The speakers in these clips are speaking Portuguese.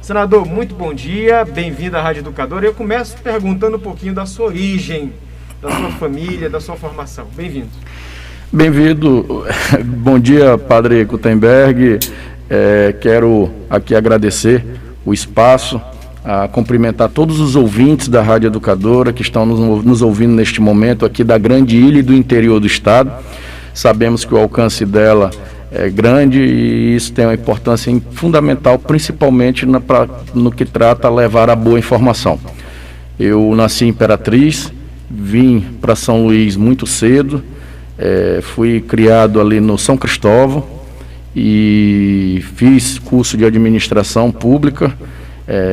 Senador, muito bom dia, bem-vindo à Rádio Educadora. Eu começo perguntando um pouquinho da sua origem, da sua família, da sua formação. Bem-vindo. Bem-vindo. Bom dia, Padre Gutenberg. Quero aqui agradecer o espaço, a cumprimentar todos os ouvintes da Rádio Educadora que estão nos ouvindo neste momento aqui da grande ilha e do interior do estado. Sabemos que o alcance dela é grande e isso tem uma importância fundamental, principalmente no que trata a levar a boa informação. Eu nasci em Imperatriz, vim para São Luís muito cedo, fui criado ali no São Cristóvão e fiz curso de administração pública,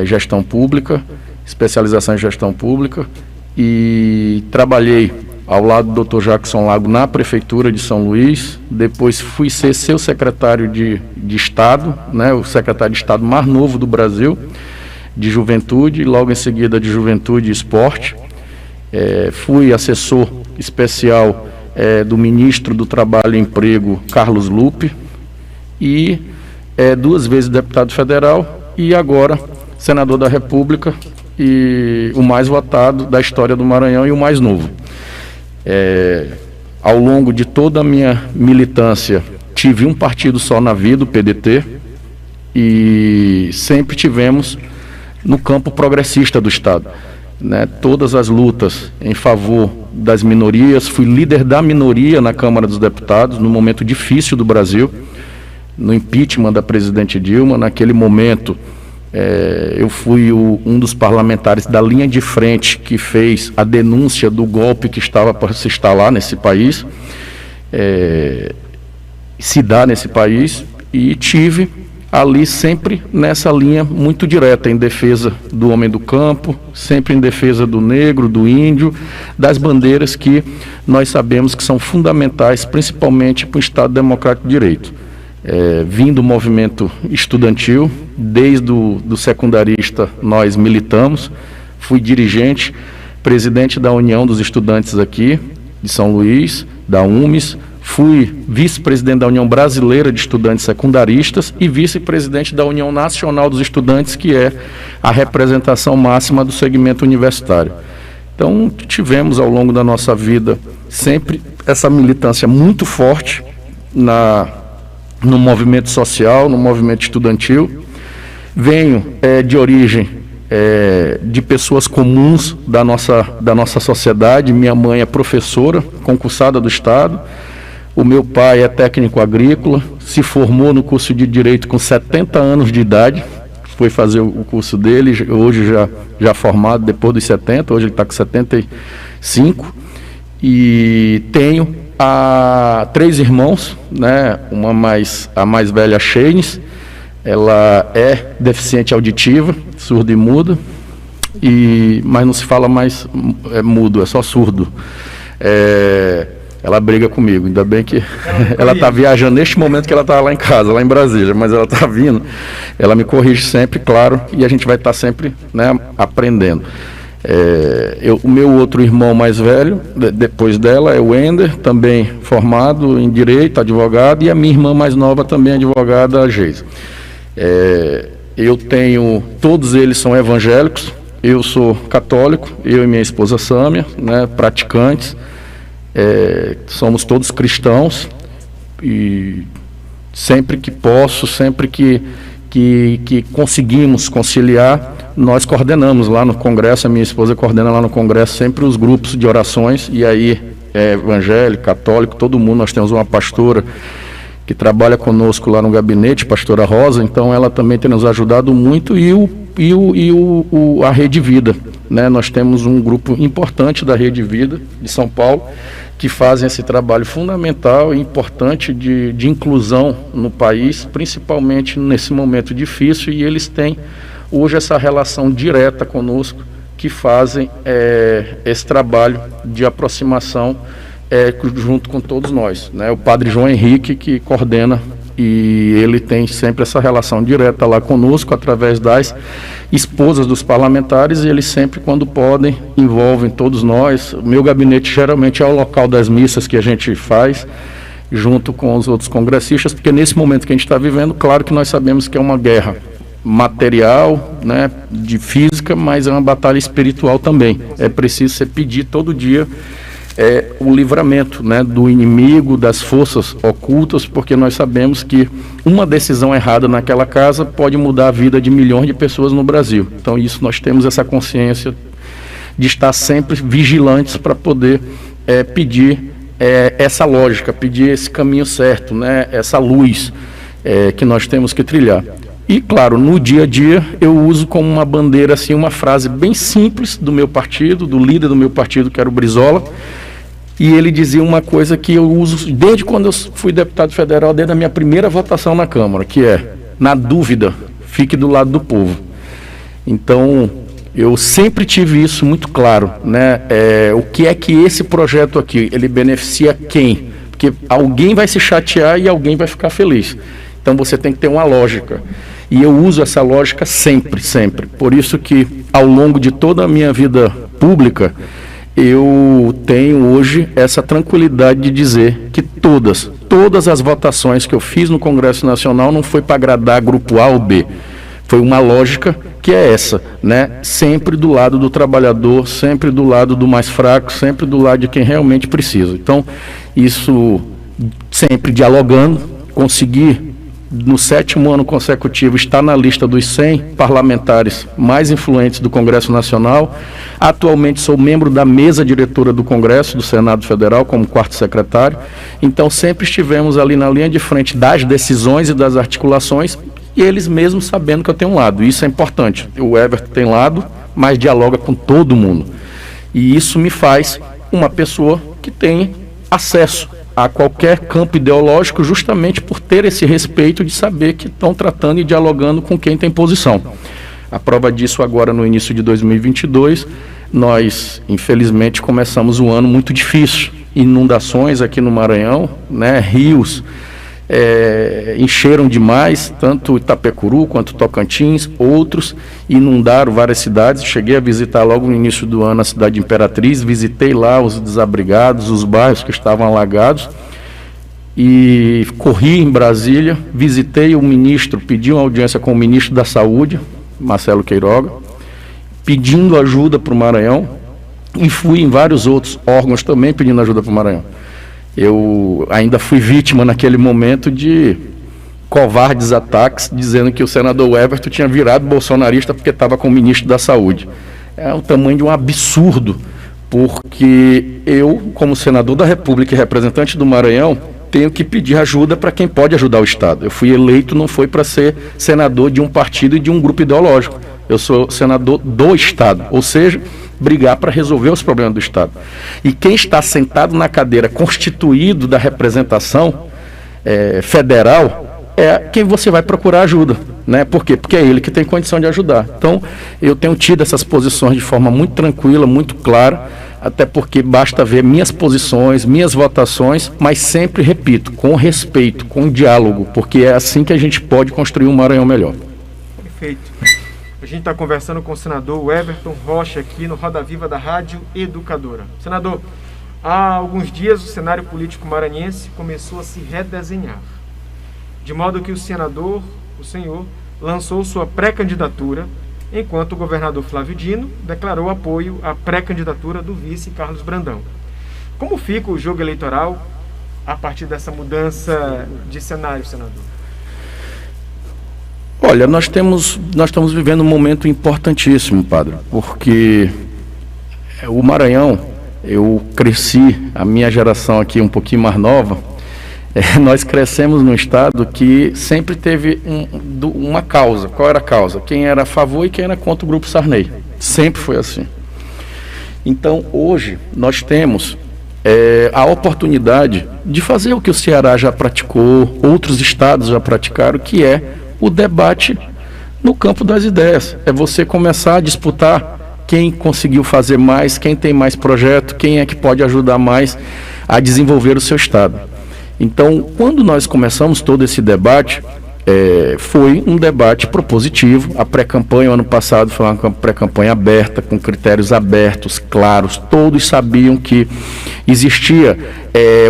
gestão pública, especialização em gestão pública e trabalhei ao lado do Dr. Jackson Lago na Prefeitura de São Luís. Depois fui ser seu secretário de Estado, né, o secretário de Estado mais novo do Brasil, de Juventude, e logo em seguida de Juventude e Esporte. Fui assessor especial do ministro do Trabalho e Emprego, Carlos Lupe, e 2 vezes deputado federal e agora senador da República e o mais votado da história do Maranhão e o mais novo. Ao longo de toda a minha militância, tive um partido só na vida, o PDT, e sempre tivemos no campo progressista do Estado, né? Todas as lutas em favor das minorias, fui líder da minoria na Câmara dos Deputados, num momento difícil do Brasil, no impeachment da presidente Dilma. Naquele momento, eu fui um dos parlamentares da linha de frente que fez a denúncia do golpe que estava para se instalar nesse país, se dar nesse país, e tive ali sempre nessa linha muito direta, em defesa do homem do campo, sempre em defesa do negro, do índio, das bandeiras que nós sabemos que são fundamentais, principalmente para o Estado Democrático de Direito. Vim do movimento estudantil, desde do secundarista nós militamos, fui dirigente, presidente da União dos Estudantes aqui de São Luís, da UMES, fui vice-presidente da União Brasileira de Estudantes Secundaristas e vice-presidente da União Nacional dos Estudantes, que é a representação máxima do segmento universitário. Então, tivemos ao longo da nossa vida sempre essa militância muito forte no movimento social, no movimento estudantil. Venho de origem de pessoas comuns da nossa sociedade. Minha mãe é professora, concursada do Estado. O meu pai é técnico agrícola, se formou no curso de Direito com 70 anos de idade. Foi fazer o curso dele, hoje já formado, depois dos 70, hoje ele está com 75. E tenho 3 irmãos, né? A mais velha, Sheines, ela é deficiente auditiva, surda e muda, mas não se fala mais mudo, é só surdo. Ela briga comigo, ainda bem que ela está viajando neste momento, que ela está lá em casa, lá em Brasília, mas ela está vindo, ela me corrige sempre, claro, e a gente vai estar sempre, né, aprendendo. O meu outro irmão mais velho, depois dela, é o Wender, também formado em Direito, advogado, e a minha irmã mais nova também advogada, a Geisa. Todos eles são evangélicos, eu sou católico, eu e minha esposa Sâmia, né, praticantes, somos todos cristãos, e sempre que posso, sempre que conseguimos conciliar, nós coordenamos lá no Congresso, a minha esposa coordena lá no Congresso sempre os grupos de orações, e aí evangélico, católico, todo mundo. Nós temos uma pastora que trabalha conosco lá no gabinete, pastora Rosa, então ela também tem nos ajudado muito, e a Rede Vida, né? Nós temos um grupo importante da Rede Vida de São Paulo, que fazem esse trabalho fundamental e importante de inclusão no país, principalmente nesse momento difícil, e eles têm hoje essa relação direta conosco, que fazem esse trabalho de aproximação junto com todos nós, né? O padre João Henrique, que coordena, e ele tem sempre essa relação direta lá conosco, através das esposas dos parlamentares, e eles sempre, quando podem, envolvem todos nós. O meu gabinete geralmente é o local das missas que a gente faz, junto com os outros congressistas, porque nesse momento que a gente está vivendo, claro que nós sabemos que é uma guerra material, né, de física, mas é uma batalha espiritual também. É preciso você pedir todo dia o livramento, né, do inimigo, das forças ocultas, porque nós sabemos que uma decisão errada naquela casa pode mudar a vida de milhões de pessoas no Brasil. Então isso, nós temos essa consciência de estar sempre vigilantes para poder pedir essa lógica, pedir esse caminho certo, né, essa luz que nós temos que trilhar. E, claro, no dia a dia eu uso como uma bandeira, assim, uma frase bem simples do meu partido, do líder do meu partido, que era o Brizola, e ele dizia uma coisa que eu uso desde quando eu fui deputado federal, desde a minha primeira votação na Câmara, que é: na dúvida, fique do lado do povo. Então, eu sempre tive isso muito claro, né? O que é que esse projeto aqui, ele beneficia quem? Porque alguém vai se chatear e alguém vai ficar feliz. Então você tem que ter uma lógica. E eu uso essa lógica sempre, sempre. Por isso que, ao longo de toda a minha vida pública, eu tenho hoje essa tranquilidade de dizer que todas as votações que eu fiz no Congresso Nacional não foi para agradar grupo A ou B. Foi uma lógica que é essa, né? Sempre do lado do trabalhador, sempre do lado do mais fraco, sempre do lado de quem realmente precisa. Então, isso sempre dialogando, conseguir, no 7º ano consecutivo, estar na lista dos 100 parlamentares mais influentes do Congresso Nacional. Atualmente sou membro da mesa diretora do Congresso, do Senado Federal, como 4º secretário. Então sempre estivemos ali na linha de frente das decisões e das articulações, e eles mesmos sabendo que eu tenho um lado. Isso é importante. O Everton tem lado, mas dialoga com todo mundo. E isso me faz uma pessoa que tem acesso a qualquer campo ideológico, justamente por ter esse respeito de saber que estão tratando e dialogando com quem tem posição. A prova disso agora, no início de 2022, nós, infelizmente, começamos um ano muito difícil. Inundações aqui no Maranhão, né, rios encheram demais, tanto Itapecuru quanto Tocantins, outros inundaram várias cidades. Cheguei a visitar logo no início do ano a cidade de Imperatriz, visitei lá os desabrigados, os bairros que estavam alagados, e corri em Brasília, visitei o ministro, pedi uma audiência com o ministro da Saúde, Marcelo Queiroga, pedindo ajuda para o Maranhão, e fui em vários outros órgãos também pedindo ajuda para o Maranhão. Eu ainda fui vítima naquele momento de covardes ataques, dizendo que o senador Everton tinha virado bolsonarista porque estava com o ministro da Saúde. É o tamanho de um absurdo, porque eu, como senador da República e representante do Maranhão, tenho que pedir ajuda para quem pode ajudar o Estado. Eu fui eleito, não foi para ser senador de um partido e de um grupo ideológico. Eu sou senador do Estado, ou seja, brigar para resolver os problemas do Estado. E quem está sentado na cadeira constituído da representação federal é quem você vai procurar ajuda, né? Por quê? Porque é ele que tem condição de ajudar. Então, eu tenho tido essas posições de forma muito tranquila, muito clara, até porque basta ver minhas posições, minhas votações, mas sempre, repito, com respeito, com diálogo, porque é assim que a gente pode construir um Maranhão melhor. Perfeito. A gente está conversando com o senador Everton Rocha aqui no Roda Viva da Rádio Educadora. Senador, há alguns dias o cenário político maranhense começou a se redesenhar, de modo que o senhor, lançou sua pré-candidatura, enquanto o governador Flávio Dino declarou apoio à pré-candidatura do vice Carlos Brandão. Como fica o jogo eleitoral a partir dessa mudança de cenário, senador? Olha, nós estamos vivendo um momento importantíssimo, padre, porque o Maranhão, eu cresci, a minha geração aqui um pouquinho mais nova, nós crescemos num estado que sempre teve uma causa. Qual era a causa? Quem era a favor e quem era contra o Grupo Sarney. Sempre foi assim. Então, hoje, nós temos a oportunidade de fazer o que o Ceará já praticou, outros estados já praticaram, que é o debate no campo das ideias. É você começar a disputar quem conseguiu fazer mais, quem tem mais projeto, quem é que pode ajudar mais a desenvolver o seu estado. Então, quando nós começamos todo esse debate, foi um debate propositivo. A pré-campanha, o ano passado, foi uma pré-campanha aberta, com critérios abertos, claros. Todos sabiam que existia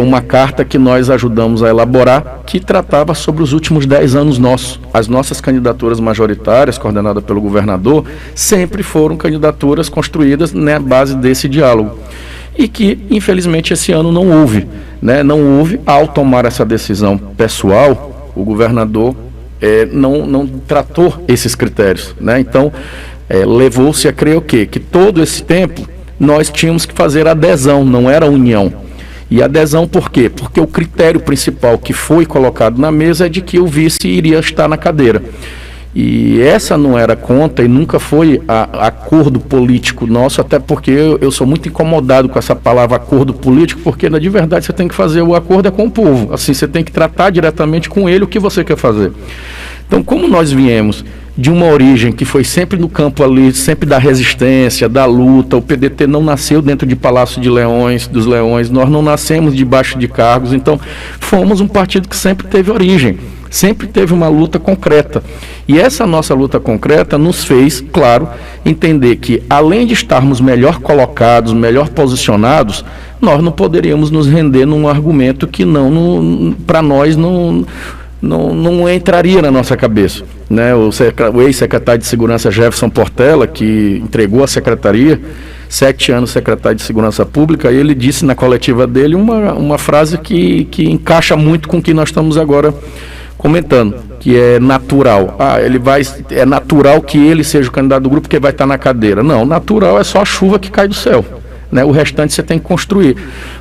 uma carta que nós ajudamos a elaborar, que tratava sobre os últimos 10 anos nossos. As nossas candidaturas majoritárias, coordenadas pelo governador, sempre foram candidaturas construídas na base desse diálogo. E que, infelizmente, esse ano não houve, né? Não houve. Ao tomar essa decisão pessoal, o governador não tratou esses critérios, né? Então, levou-se a crer o quê? Que todo esse tempo nós tínhamos que fazer adesão, não era união. E adesão por quê? Porque o critério principal que foi colocado na mesa é de que o vice iria estar na cadeira. E essa não era conta e nunca foi acordo político nosso, até porque eu sou muito incomodado com essa palavra acordo político, porque de verdade você tem que fazer o acordo com o povo, assim, você tem que tratar diretamente com ele o que você quer fazer. Então, como nós viemos de uma origem que foi sempre no campo ali, sempre da resistência, da luta, o PDT não nasceu dentro de Palácio dos Leões, nós não nascemos debaixo de cargos, então fomos um partido que sempre teve origem. Sempre teve uma luta concreta. E essa nossa luta concreta nos fez, claro, entender que, além de estarmos melhor colocados, melhor posicionados, nós não poderíamos nos render num argumento que para nós não entraria na nossa cabeça, né? O ex-secretário de Segurança Jefferson Portela, que entregou a secretaria, 7 anos secretário de Segurança Pública, ele disse na coletiva dele uma frase que encaixa muito com o que nós estamos agora comentando, que é natural. É natural que ele seja o candidato do grupo porque vai estar na cadeira. Não, natural é só a chuva que cai do céu, né? O restante você tem que construir.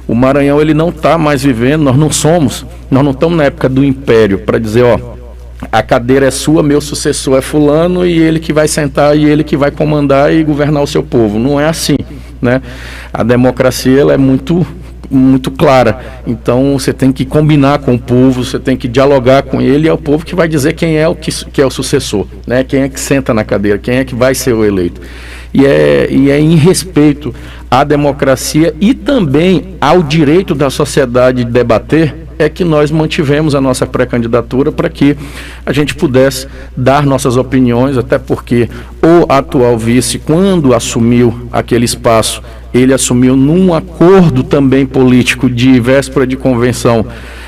O Maranhão, ele não está mais vivendo, nós não estamos na época do império para dizer, a cadeira é sua, meu sucessor é fulano e ele que vai sentar e ele que vai comandar e governar o seu povo. Não é assim, né? A democracia, ela é muito clara, então você tem que combinar com o povo, você tem que dialogar com ele, e é o povo que vai dizer quem é o sucessor, né? Quem é que senta na cadeira, quem é que vai ser o eleito. E é em respeito à democracia e também ao direito da sociedade de debater, é que nós mantivemos a nossa pré-candidatura para que a gente pudesse dar nossas opiniões, até porque o atual vice, quando assumiu aquele espaço, ele assumiu num acordo também político de véspera de convenção,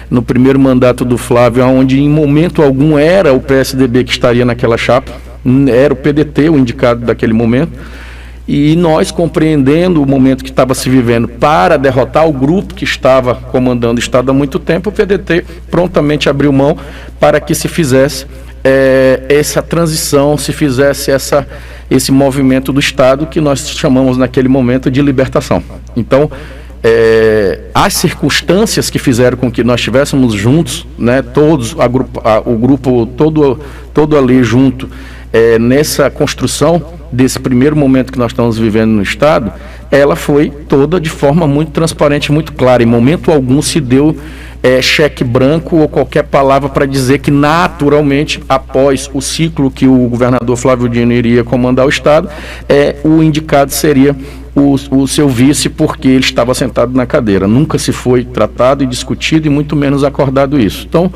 no primeiro mandato do Flávio, onde em momento algum era o PSDB que estaria naquela chapa, era o PDT o indicado daquele momento. E nós, compreendendo o momento que estava se vivendo para derrotar o grupo que estava comandando o Estado há muito tempo, o PDT prontamente abriu mão para que se fizesse essa transição, se fizesse esse movimento do Estado que nós chamamos naquele momento de libertação. Então, as circunstâncias que fizeram com que nós estivéssemos juntos, né, todos, o grupo todo ali junto, nessa construção desse primeiro momento que nós estamos vivendo no Estado, ela foi toda de forma muito transparente, muito clara. Em momento algum se deu cheque branco ou qualquer palavra para dizer que naturalmente, após o ciclo que o governador Flávio Dino iria comandar o Estado, o indicado seria o seu vice, porque ele estava sentado na cadeira. Nunca se foi tratado e discutido e muito menos acordado isso. Então,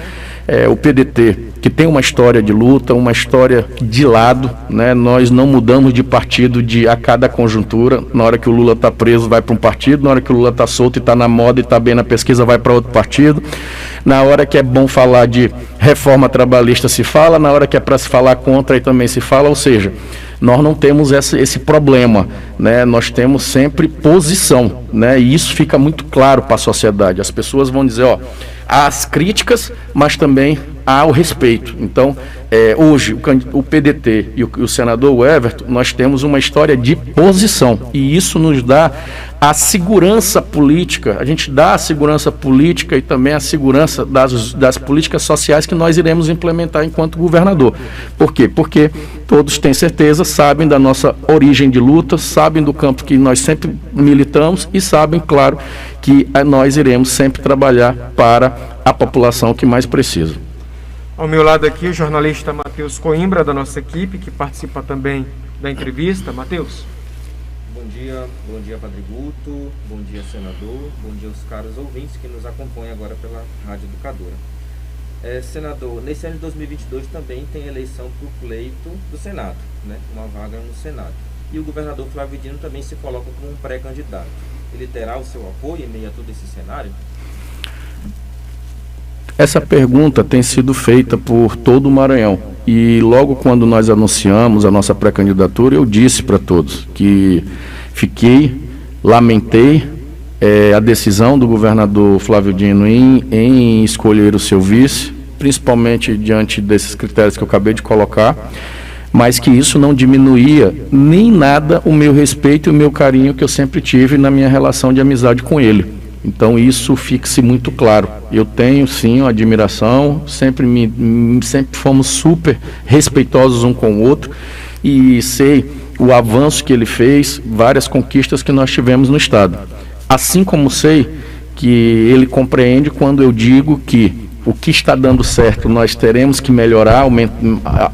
o PDT, que tem uma história de luta, uma história de lado, né? Nós não mudamos de partido a cada conjuntura. Na hora que o Lula está preso, vai para um partido. Na hora que o Lula está solto e está na moda e está bem na pesquisa, vai para outro partido. Na hora que é bom falar de reforma trabalhista, se fala. Na hora que é para se falar contra, aí também se fala. Ou seja, nós não temos esse problema, né? Nós temos sempre posição, né? E isso fica muito claro para a sociedade. As pessoas vão dizer, há as críticas, mas também há o respeito. Então, hoje, o PDT e o senador Everton, nós temos uma história de posição, e isso nos dá a segurança política. A gente dá a segurança política e também a segurança das políticas sociais que nós iremos implementar enquanto governador. Por quê? Porque todos têm certeza, sabem da nossa origem de luta, sabem do campo que nós sempre militamos e sabem, claro, que nós iremos sempre trabalhar para a população que mais precisa. Ao meu lado aqui, o jornalista Matheus Coimbra, da nossa equipe, que participa também da entrevista. Matheus. Bom dia, Padre Guto, bom dia, senador, bom dia aos caros ouvintes que nos acompanham agora pela Rádio Educadora. Senador, nesse ano de 2022 também tem eleição para o pleito do Senado, né? Uma vaga no Senado. E o governador Flávio Dino também se coloca como um pré-candidato. Ele terá o seu apoio em meio a todo esse cenário? Essa pergunta tem sido feita por todo o Maranhão. E logo quando nós anunciamos a nossa pré-candidatura, eu disse para todos que lamentei a decisão do governador Flávio Dino em escolher o seu vice, principalmente diante desses critérios que eu acabei de colocar, mas que isso não diminuía nem nada o meu respeito e o meu carinho que eu sempre tive na minha relação de amizade com ele. Então isso fique-se muito claro. Eu tenho sim uma admiração, sempre fomos super respeitosos um com o outro e sei o avanço que ele fez, várias conquistas que nós tivemos no estado. Assim como sei que ele compreende quando eu digo que o que está dando certo nós teremos que melhorar,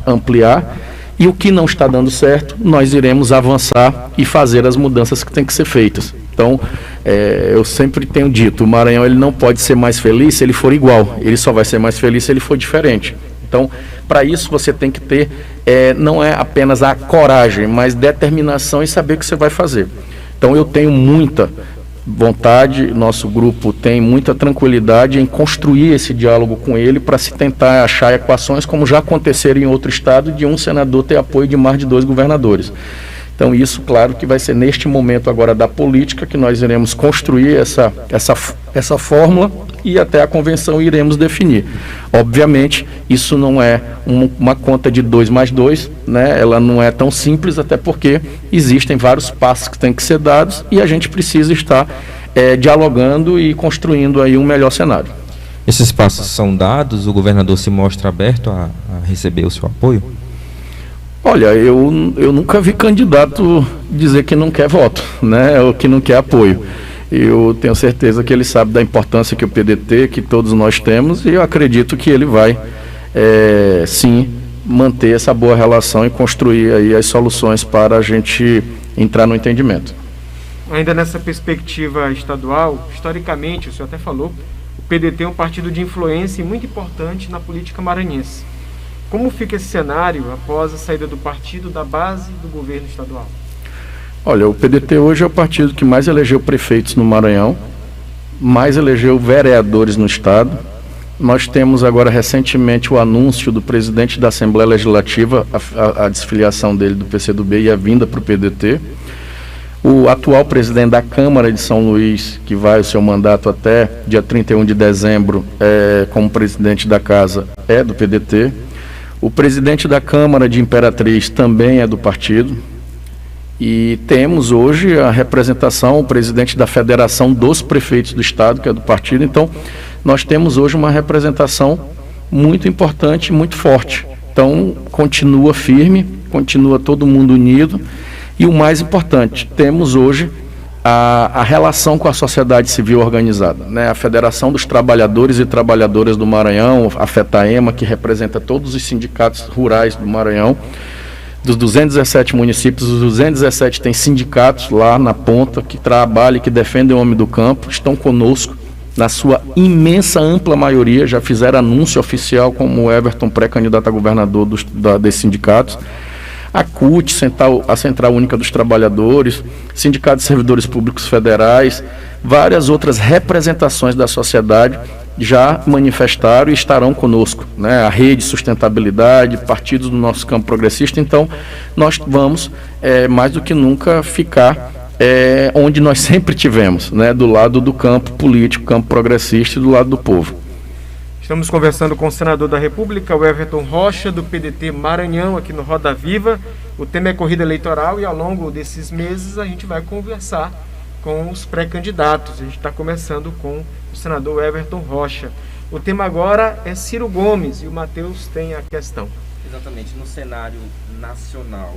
ampliar, e o que não está dando certo nós iremos avançar e fazer as mudanças que têm que ser feitas. Então, eu sempre tenho dito, o Maranhão ele não pode ser mais feliz se ele for igual, ele só vai ser mais feliz se ele for diferente. Então, para isso você tem que ter, não é apenas a coragem, mas determinação e saber o que você vai fazer. Então, eu tenho muita vontade, nosso grupo tem muita tranquilidade em construir esse diálogo com ele para se tentar achar equações como já aconteceram em outro estado de um senador ter apoio de mais de 2 governadores. Então isso, claro, que vai ser neste momento agora da política que nós iremos construir essa fórmula e até a convenção iremos definir. Obviamente, isso não é uma conta de 2 mais 2, né? Ela não é tão simples, até porque existem vários passos que têm que ser dados e a gente precisa estar dialogando e construindo aí um melhor cenário. Esses passos são dados, o governador se mostra aberto a receber o seu apoio? Olha, eu nunca vi candidato dizer que não quer voto, né, ou que não quer apoio. Eu tenho certeza que ele sabe da importância que o PDT, que todos nós temos, e eu acredito que ele vai, sim, manter essa boa relação e construir aí as soluções para a gente entrar no entendimento. Ainda nessa perspectiva estadual, historicamente, o senhor até falou, o PDT é um partido de influência e muito importante na política maranhense. Como fica esse cenário após a saída do partido da base do governo estadual? Olha, o PDT hoje é o partido que mais elegeu prefeitos no Maranhão, mais elegeu vereadores no estado. Nós temos agora recentemente o anúncio do presidente da Assembleia Legislativa, a desfiliação dele do PCdoB e a vinda para o PDT. O atual presidente da Câmara de São Luís, que vai o seu mandato até dia 31 de dezembro, como presidente da casa, é do PDT. O presidente da Câmara de Imperatriz também é do partido. E temos hoje a representação, o presidente da Federação dos Prefeitos do Estado, que é do partido. Então, nós temos hoje uma representação muito importante, muito forte. Então, continua firme, continua todo mundo unido. E o mais importante, temos hoje a relação com a sociedade civil organizada, né? A Federação dos Trabalhadores e Trabalhadoras do Maranhão, a FETAEMA, que representa todos os sindicatos rurais do Maranhão. Dos 217 municípios, os 217 têm sindicatos lá na ponta que trabalham e que defendem o homem do campo, estão conosco, na sua imensa, ampla maioria, já fizeram anúncio oficial como o Everton, pré-candidato a governador desses sindicatos. A CUT, a Central Única dos Trabalhadores, Sindicato de Servidores Públicos Federais, várias outras representações da sociedade já manifestaram e estarão conosco, né? A Rede Sustentabilidade, partidos do nosso campo progressista. Então, nós vamos, mais do que nunca, ficar onde nós sempre tivemos, né? Do lado do campo político, campo progressista e do lado do povo. Estamos conversando com o senador da República, o Everton Rocha, do PDT Maranhão, aqui no Roda Viva. O tema é corrida eleitoral e ao longo desses meses a gente vai conversar com os pré-candidatos. A gente está começando com o senador Everton Rocha. O tema agora é Ciro Gomes e o Matheus tem a questão. Exatamente, no cenário nacional.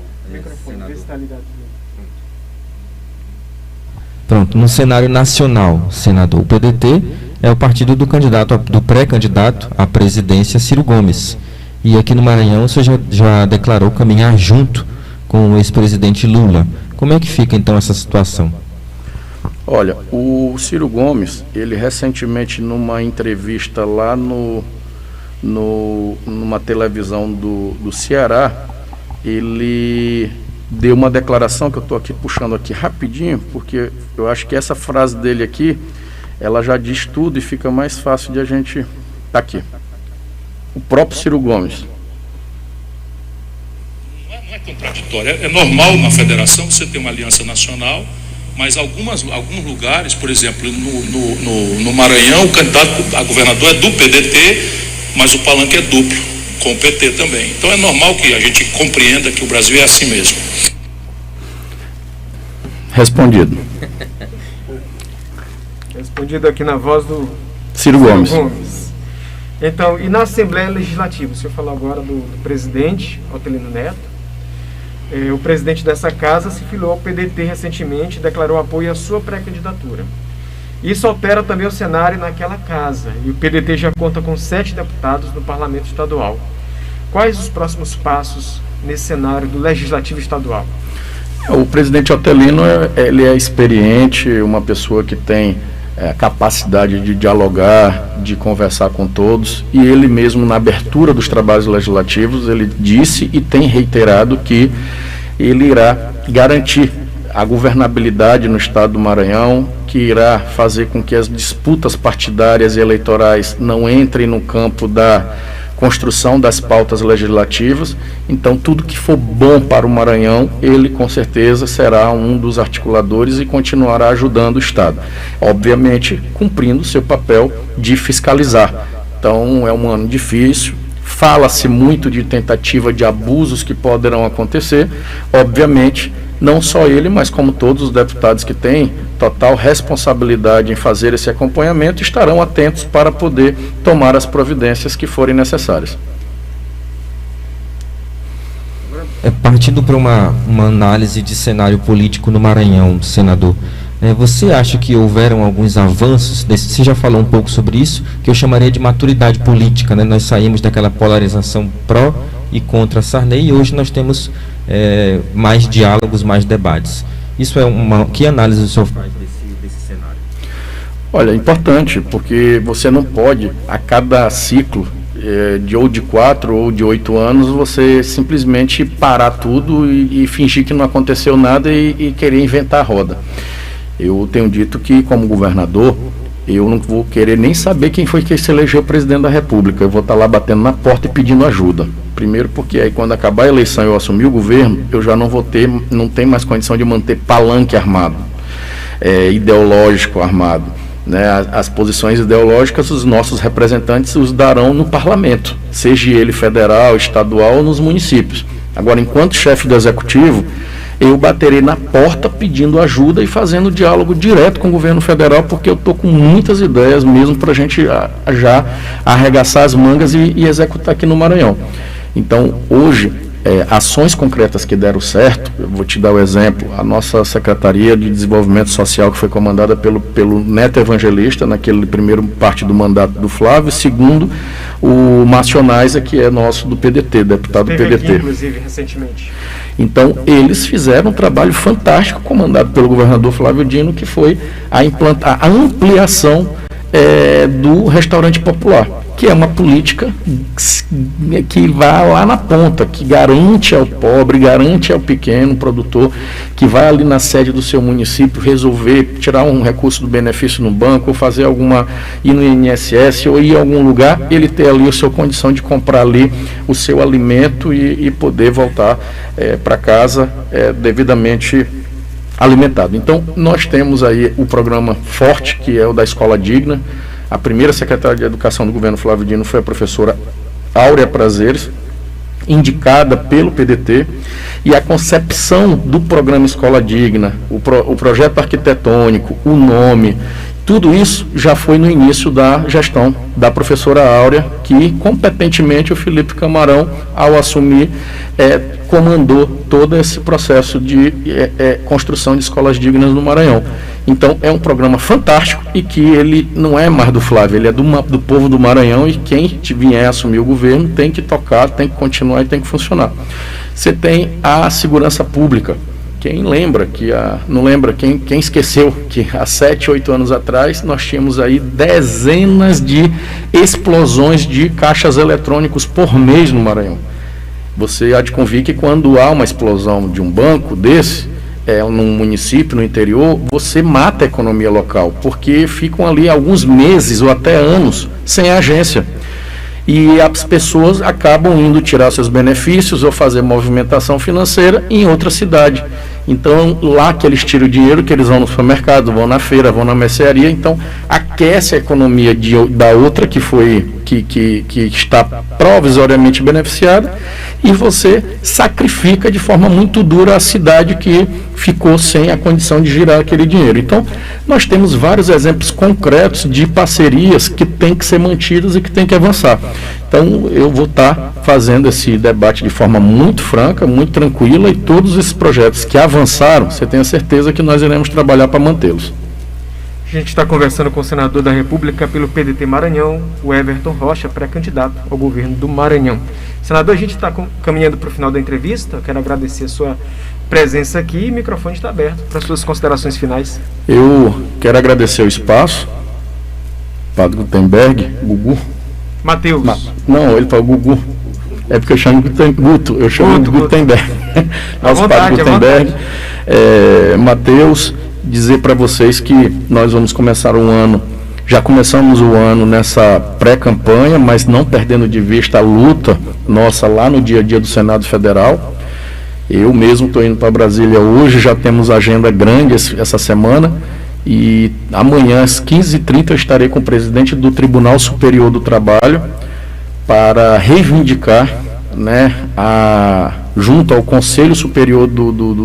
Pronto, no cenário nacional, senador, o PDT é o partido do pré-candidato à presidência Ciro Gomes. E aqui no Maranhão você já declarou caminhar junto com o ex-presidente Lula. Como é que fica então essa situação? Olha, o Ciro Gomes, ele recentemente numa entrevista lá no numa televisão do Ceará, ele deu uma declaração que eu estou aqui puxando aqui rapidinho, porque eu acho que essa frase dele aqui, ela já diz tudo e fica mais fácil de a gente... Tá aqui. O próprio Ciro Gomes. Não é contraditório. É normal na federação você ter uma aliança nacional, mas alguns lugares, por exemplo, no Maranhão, o candidato a governador é do PDT, mas o palanque é duplo, com o PT também. Então é normal que a gente compreenda que o Brasil é assim mesmo. Respondido. Respondido aqui na voz do Ciro Gomes. Então, e na Assembleia Legislativa, o senhor falou agora do presidente, Otelino Neto. O presidente dessa casa se filiou ao PDT recentemente e declarou apoio à sua pré-candidatura. Isso altera também o cenário naquela casa, e o PDT já conta com 7 deputados no Parlamento Estadual. Quais os próximos passos nesse cenário do Legislativo Estadual? O presidente Otelino, ele é experiente, uma pessoa que tem capacidade de dialogar, de conversar com todos, e ele mesmo na abertura dos trabalhos legislativos, ele disse e tem reiterado que ele irá garantir a governabilidade no estado do Maranhão, que irá fazer com que as disputas partidárias e eleitorais não entrem no campo da construção das pautas legislativas. Então, tudo que for bom para o Maranhão, ele com certeza será um dos articuladores e continuará ajudando o Estado, obviamente cumprindo seu papel de fiscalizar. Então, é um ano difícil, fala-se muito de tentativa de abusos que poderão acontecer, obviamente. Não só ele, mas como todos os deputados que têm total responsabilidade em fazer esse acompanhamento, estarão atentos para poder tomar as providências que forem necessárias. Partindo para uma análise de cenário político no Maranhão, senador, você acha que houveram alguns avanços, você já falou um pouco sobre isso, que eu chamaria de maturidade política, né? Nós saímos daquela polarização pró e contra Sarney, e hoje nós temos mais diálogos, mais debates. Isso é que análise o senhor faz desse cenário? Olha, é importante, porque você não pode, a cada ciclo, de 4 ou de 8 anos, você simplesmente parar tudo e fingir que não aconteceu nada e querer inventar a roda. Eu tenho dito que, como governador, eu não vou querer nem saber quem foi que se elegeu presidente da República. Eu vou estar lá batendo na porta e pedindo ajuda. Primeiro porque aí quando acabar a eleição e eu assumir o governo, eu já não tenho mais condição de manter palanque armado, ideológico armado. Né? As posições ideológicas, os nossos representantes os darão no parlamento, seja ele federal, estadual ou nos municípios. Agora, enquanto chefe do executivo, eu baterei na porta pedindo ajuda e fazendo diálogo direto com o governo federal, porque eu estou com muitas ideias mesmo para a gente já arregaçar as mangas e executar aqui no Maranhão. Então, hoje, ações concretas que deram certo, eu vou te dar o exemplo, a nossa Secretaria de Desenvolvimento Social, que foi comandada pelo Neto Evangelista, naquele primeiro parte do mandato do Flávio, segundo o Márcio Naisa, que é nosso do PDT, deputado do PDT. Aqui, inclusive, recentemente. Então, eles fizeram um trabalho fantástico, comandado pelo governador Flávio Dino, que foi a ampliação do restaurante popular, que é uma política que vai lá na ponta, que garante ao pobre, garante ao pequeno produtor, que vai ali na sede do seu município resolver tirar um recurso do benefício no banco, ou fazer ir no INSS, ou ir a algum lugar, ele ter ali a sua condição de comprar ali o seu alimento e poder voltar para casa devidamente alimentado. Então, nós temos aí o programa forte, que é o da Escola Digna. A primeira secretária de Educação do governo Flávio Dino foi a professora Áurea Prazeres, indicada pelo PDT, e a concepção do programa Escola Digna, o projeto arquitetônico, o nome, tudo isso já foi no início da gestão da professora Áurea, que competentemente o Felipe Camarão, ao assumir, comandou todo esse processo de construção de escolas dignas no Maranhão. Então, é um programa fantástico e que ele não é mais do Flávio, ele é do povo do Maranhão, e quem vier assumir o governo tem que tocar, tem que continuar e tem que funcionar. Você tem a segurança pública, Quem lembra quem esqueceu que há 7, 8 anos atrás nós tínhamos aí dezenas de explosões de caixas eletrônicos por mês no Maranhão. Você há de convir que quando há uma explosão de um banco desse, num município, no interior, você mata a economia local, porque ficam ali alguns meses ou até anos sem agência. E as pessoas acabam indo tirar seus benefícios ou fazer movimentação financeira em outra cidade. Então, lá que eles tiram o dinheiro, que eles vão no supermercado, vão na feira, vão na mercearia, então aquece a economia da outra que está provisoriamente beneficiada, e você sacrifica de forma muito dura a cidade que ficou sem a condição de girar aquele dinheiro. Então, nós temos vários exemplos concretos de parcerias que têm que ser mantidas e que têm que avançar. Então, eu vou estar fazendo esse debate de forma muito franca, muito tranquila, e todos esses projetos que avançaram, você tenha certeza que nós iremos trabalhar para mantê-los. A gente está conversando com o senador da República pelo PDT Maranhão, o Everton Rocha, pré-candidato ao governo do Maranhão. Senador, a gente está caminhando para o final da entrevista. Eu quero agradecer a sua presença aqui e o microfone está aberto para suas considerações finais. Eu quero agradecer o espaço, Padre Gutenberg, Gugu. Matheus. Não, ele falou Gugu. É porque eu chamo Guto, eu chamo de Gutenberg. Nosso Padre Gutenberg, Matheus, dizer para vocês que nós vamos começar um ano, já começamos o ano nessa pré-campanha, mas não perdendo de vista a luta nossa lá no dia a dia do Senado Federal. Eu mesmo estou indo para Brasília hoje, já temos agenda grande essa semana, e amanhã às 15h30 eu estarei com o presidente do Tribunal Superior do Trabalho para reivindicar, junto ao Conselho Superior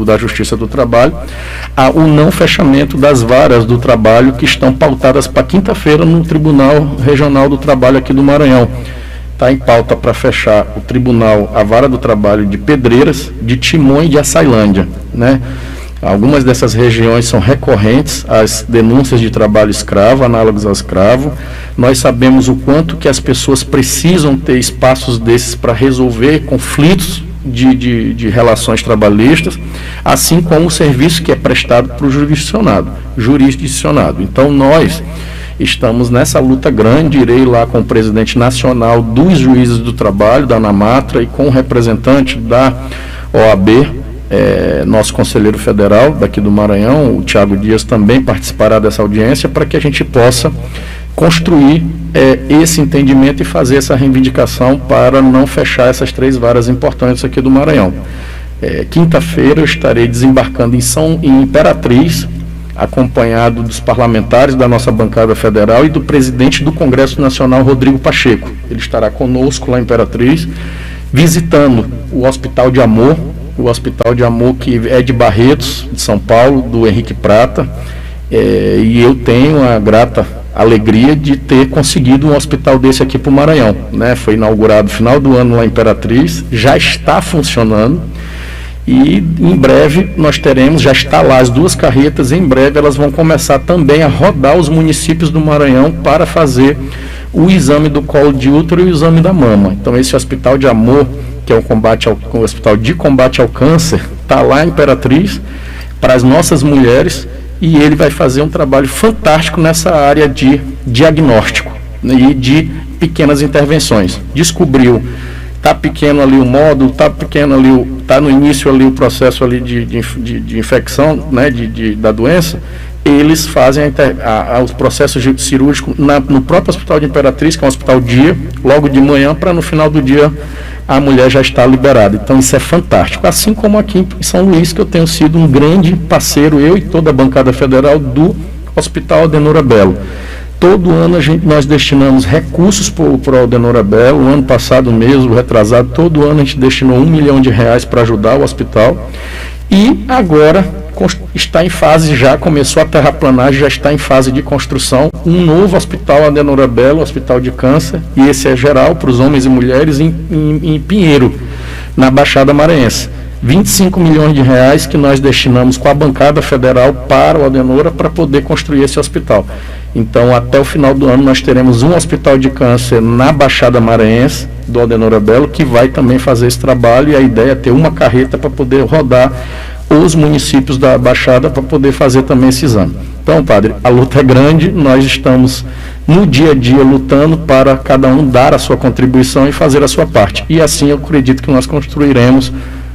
da Justiça do Trabalho, o não fechamento das varas do trabalho que estão pautadas para quinta-feira no Tribunal Regional do Trabalho aqui do Maranhão. Está em pauta para fechar o tribunal, a vara do trabalho de Pedreiras, de Timon e de Açailândia, Algumas dessas regiões são recorrentes às denúncias de trabalho escravo, análogos ao escravo. Nós sabemos o quanto que as pessoas precisam ter espaços desses para resolver conflitos de relações trabalhistas, assim como o serviço que é prestado para o jurisdicionado. Então, nós estamos nessa luta grande. Irei lá com o presidente nacional dos juízes do trabalho, da ANAMATRA, e com o representante da OAB, nosso conselheiro federal daqui do Maranhão, o Thiago Dias, também participará dessa audiência, para que a gente possa construir esse entendimento e fazer essa reivindicação para não fechar essas 3 varas importantes aqui do Maranhão. Quinta-feira eu estarei desembarcando em Imperatriz, acompanhado dos parlamentares da nossa bancada federal e do presidente do Congresso Nacional, Rodrigo Pacheco. Ele estará conosco lá em Imperatriz, visitando o Hospital de Amor, que é de Barretos, de São Paulo, do Henrique Prata, e eu tenho a grata alegria de ter conseguido um hospital desse aqui para o Maranhão, Foi inaugurado no final do ano lá em Imperatriz, já está funcionando, e em breve nós teremos, já está lá as 2 carretas, e em breve elas vão começar também a rodar os municípios do Maranhão para fazer o exame do colo de útero e o exame da mama. Então, esse Hospital de Amor, que é o Hospital de Combate ao Câncer, está lá em Imperatriz para as nossas mulheres, e ele vai fazer um trabalho fantástico nessa área de diagnóstico e de pequenas intervenções. Descobriu, está pequeno ali o módulo, está no início ali o processo ali de infecção, da doença. Eles fazem os processos cirúrgicos no próprio Hospital de Imperatriz, que é um hospital dia, logo de manhã, para no final do dia a mulher já está liberada. Então isso é fantástico. Assim como aqui em São Luís, que eu tenho sido um grande parceiro, eu e toda a bancada federal do Hospital Aldenora Bello. Todo ano nós destinamos recursos para o Aldenora Bello. O ano passado mesmo, retrasado, todo ano a gente destinou R$1 milhão para ajudar o hospital. E agora está em fase, já começou a terraplanagem, já está em fase de construção, um novo hospital Aldenora Bello, hospital de câncer, e esse é geral para os homens e mulheres em Pinheiro, na Baixada Maranhense. R$25 milhões que nós destinamos com a bancada federal para o Aldenora para poder construir esse hospital. Então, até o final do ano, nós teremos um hospital de câncer na Baixada Maranhense, do Aldenora Bello, que vai também fazer esse trabalho, e a ideia é ter uma carreta para poder rodar os municípios da Baixada para poder fazer também esse exame. Então, padre, a luta é grande, nós estamos no dia a dia lutando para cada um dar a sua contribuição e fazer a sua parte. E assim eu acredito que nós construiremos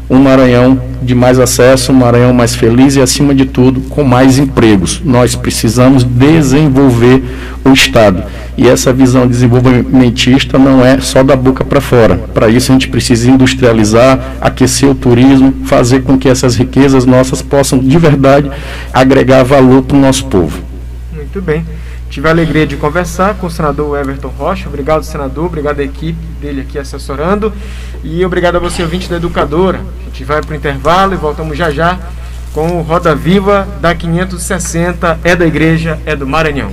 um Maranhão de mais acesso, um Maranhão mais feliz e, acima de tudo, com mais empregos. Nós precisamos desenvolver o Estado. E essa visão desenvolvimentista não é só da boca para fora. Para isso a gente precisa industrializar, aquecer o turismo, fazer com que essas riquezas nossas possam, de verdade, agregar valor para o nosso povo. Muito bem. Tive a alegria de conversar com o senador Everton Rocha. Obrigado, senador. Obrigado à equipe dele aqui assessorando. E obrigado a você, ouvinte da Educadora. A gente vai para o intervalo e voltamos já já com o Roda Viva da 560. É da Igreja, é do Maranhão.